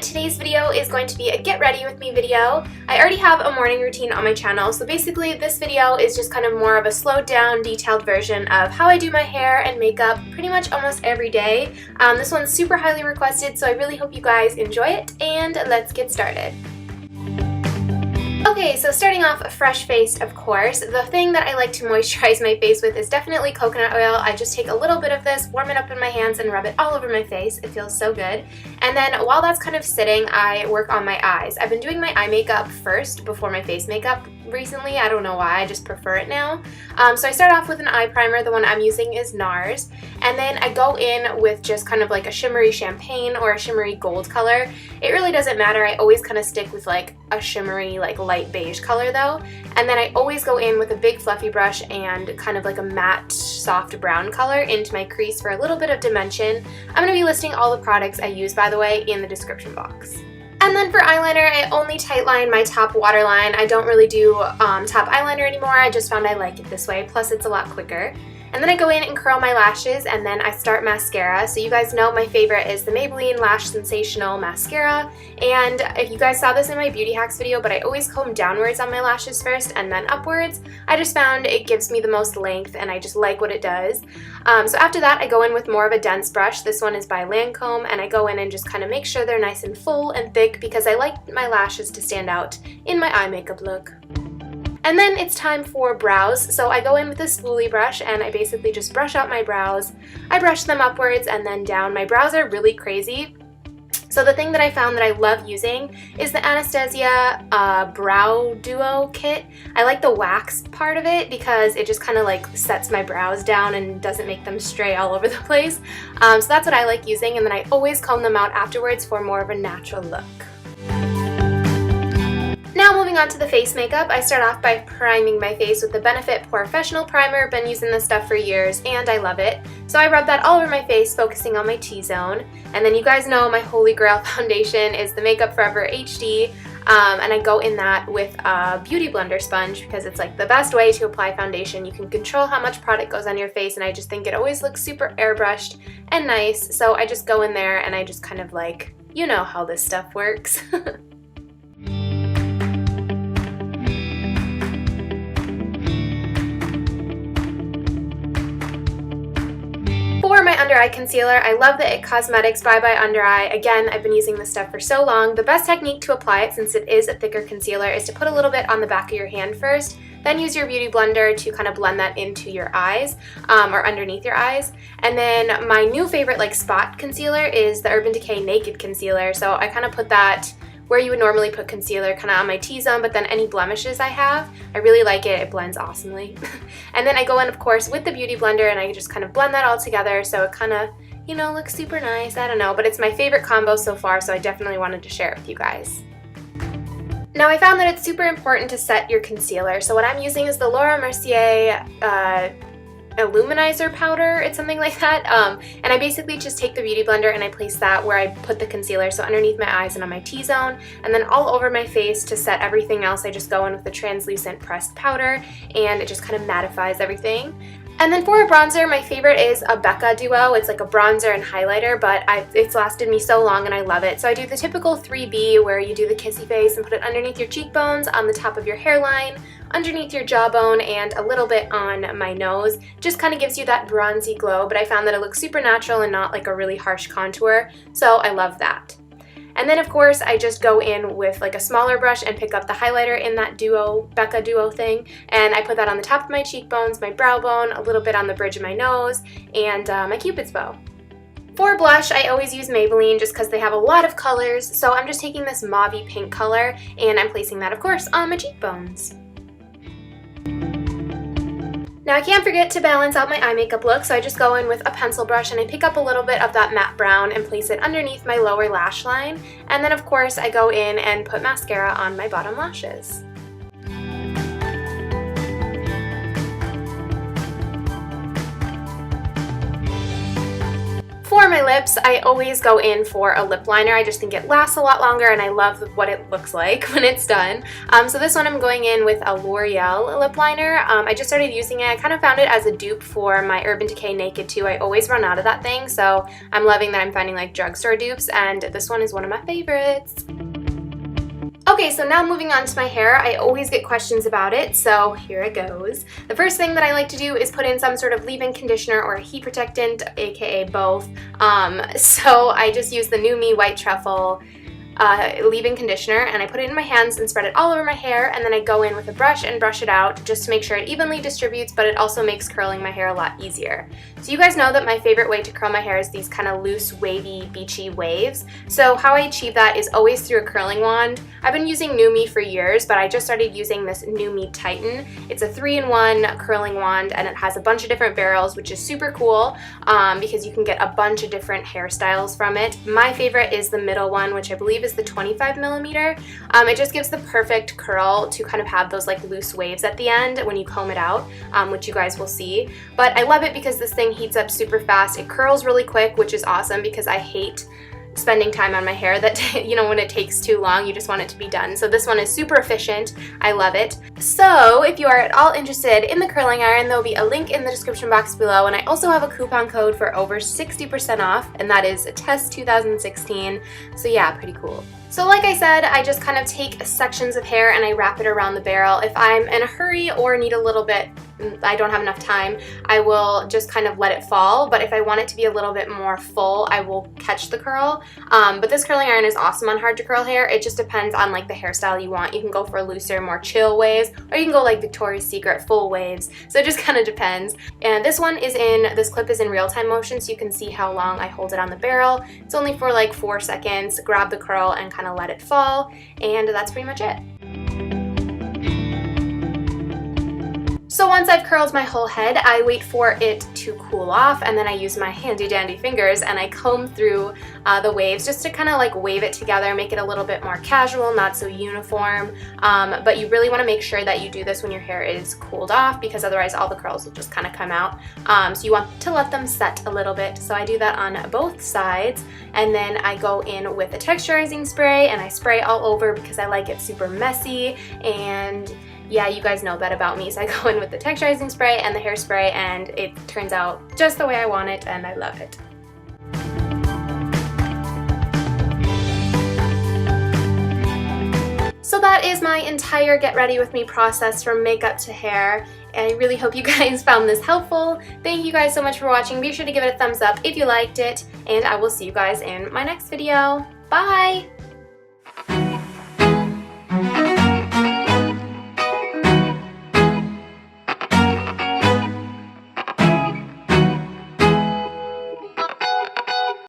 today's video is going to be a get ready with me video. I already have a morning routine on my channel, so basically this video is just kind of more of a slowed down, detailed version of how I do my hair and makeup pretty much almost every day. This one's super highly requested, so I really hope you guys enjoy it, and let's get started. Okay, so starting off fresh-faced, of course. The thing that I like to moisturize my face with is definitely coconut oil. I just take a little bit of this, warm it up in my hands, and rub it all over my face. It feels so good. And then while that's kind of sitting, I work on my eyes. I've been doing my eye makeup first before my face makeup recently. I don't know why, I just prefer it now. So I start off with an eye primer. The one I'm using is NARS. And then I go in with just kind of like a shimmery champagne or a shimmery gold color. It really doesn't matter. I always kind of stick with like a shimmery, like light beige color though. And then I always go in with a big fluffy brush and kind of like a matte soft brown color into my crease for a little bit of dimension. I'm going to be listing all the products I use, by the way, in the description box. And then for eyeliner, I only tightline my top waterline. I don't really do top eyeliner anymore. I just found I like it this way, plus it's a lot quicker. And then I go in and curl my lashes, and then I start mascara. So you guys know my favorite is the Maybelline Lash Sensational Mascara. And if you guys saw this in my beauty hacks video, but I always comb downwards on my lashes first and then upwards. I just found it gives me the most length, and I just like what it does. So after that, I go in with more of a dense brush. This one is by Lancome, and I go in and just kind of make sure they're nice and full and thick because I like my lashes to stand out in my eye makeup look. And then it's time for brows. So I go in with a spoolie brush and I basically just brush out my brows. I brush them upwards and then down. My brows are really crazy. So the thing that I found that I love using is the Anastasia Brow Duo Kit. I like the wax part of it because it just kind of like sets my brows down and doesn't make them stray all over the place. So that's what I like using, and then I always comb them out afterwards for more of a natural look. Now moving on to the face makeup, I start off by priming my face with the Benefit Professional Primer. Been using this stuff for years and I love it. So I rub that all over my face, focusing on my T-zone. And then you guys know my holy grail foundation is the Makeup Forever HD. And I go in that with a Beauty Blender sponge because it's like the best way to apply foundation. You can control how much product goes on your face, and I just think it always looks super airbrushed and nice. So I just go in there and I just kind of like, you know how this stuff works. For my under eye concealer, I love the IT Cosmetics Bye Bye Under Eye. Again, I've been using this stuff for so long. The best technique to apply it, since it is a thicker concealer, is to put a little bit on the back of your hand first, then use your Beauty Blender to kind of blend that into your eyes, or underneath your eyes. And then my new favorite like spot concealer is the Urban Decay Naked Concealer. So I kind of put that where you would normally put concealer, kind of on my T-zone, but then any blemishes I have, I really like it. It blends awesomely. And then I go in, of course, with the Beauty Blender, and I just kind of blend that all together so it kind of, you know, looks super nice. I don't know, but it's my favorite combo so far, so I definitely wanted to share it with you guys. Now I found that it's super important to set your concealer. So what I'm using is the Laura Mercier Illuminizer powder. It's something like that. And I basically just take the Beauty Blender and I place that where I put the concealer, so underneath my eyes and on my T-zone, and then all over my face. To set everything else, I just go in with the translucent pressed powder, and it just kind of mattifies everything. And then for a bronzer, my favorite is a Becca Duo. It's like a bronzer and highlighter, but it's lasted me so long and I love it. So I do the typical 3B where you do the kissy face and put it underneath your cheekbones, on the top of your hairline, underneath your jawbone, and a little bit on my nose. Just kind of gives you that bronzy glow, but I found that it looks super natural and not like a really harsh contour, so I love that. And then of course I just go in with like a smaller brush and pick up the highlighter in that Becca Duo thing, and I put that on the top of my cheekbones, my brow bone, a little bit on the bridge of my nose, and my Cupid's bow. For blush, I always use Maybelline just because they have a lot of colors, so I'm just taking this mauvey pink color and I'm placing that, of course, on my cheekbones. Now I can't forget to balance out my eye makeup look, so I just go in with a pencil brush and I pick up a little bit of that matte brown and place it underneath my lower lash line. And then of course I go in and put mascara on my bottom lashes. For my my lips, I always go in for a lip liner. I just think it lasts a lot longer and I love what it looks like when it's done. So this one I'm going in with a L'Oreal lip liner. I just started using it. I kind of found it as a dupe for my Urban Decay Naked 2. I always run out of that thing, so I'm loving that I'm finding like drugstore dupes, and this one is one of my favorites. Okay, so now moving on to my hair. I always get questions about it, so here it goes. The first thing that I like to do is put in some sort of leave-in conditioner or a heat protectant, aka both. So I just use the New Me White Truffle leave-in conditioner, and I put it in my hands and spread it all over my hair, and then I go in with a brush and brush it out just to make sure it evenly distributes, but it also makes curling my hair a lot easier. So you guys know that my favorite way to curl my hair is these kind of loose, wavy, beachy waves. So how I achieve that is always through a curling wand. I've been using New Me for years, but I just started using this New Me Titan. It's a 3-in-1 curling wand, and it has a bunch of different barrels, which is super cool because you can get a bunch of different hairstyles from it. My favorite is the middle one, which I believe is the 25mm. It just gives the perfect curl to kind of have those like loose waves at the end when you comb it out, which you guys will see. But I love it because this thing heats up super fast. It curls really quick, which is awesome because I hate spending time on my hair that, you know, when it takes too long, you just want it to be done. So this one is super efficient. I love it. So if you are at all interested in the curling iron, there'll be a link in the description box below, and I also have a coupon code for over 60% off, and that is Test 2016. So yeah, pretty cool. So like I said, I just kind of take sections of hair and I wrap it around the barrel. If I'm in a hurry or need a little bit, I don't have enough time, I will just kind of let it fall. But if I want it to be a little bit more full, I will catch the curl. But this curling iron is awesome on hard to curl hair. It just depends on like the hairstyle you want. You can go for looser, more chill waves, or you can go like Victoria's Secret full waves. So it just kind of depends. And this clip is in real-time motion, so you can see how long I hold it on the barrel. It's only for like 4 seconds. Grab the curl and kind of let it fall, and that's pretty much it. So once I've curled my whole head, I wait for it to cool off, and then I use my handy dandy fingers and I comb through the waves just to kind of like wave it together, make it a little bit more casual, not so uniform. But you really want to make sure that you do this when your hair is cooled off, because otherwise all the curls will just kind of come out. So you want to let them set a little bit. So I do that on both sides, and then I go in with a texturizing spray and I spray all over because I like it super messy. And yeah, you guys know that about me, so I go in with the texturizing spray and the hairspray, and it turns out just the way I want it, and I love it. So that is my entire get ready with me process from makeup to hair. I really hope you guys found this helpful. Thank you guys so much for watching. Be sure to give it a thumbs up if you liked it, and I will see you guys in my next video. Bye!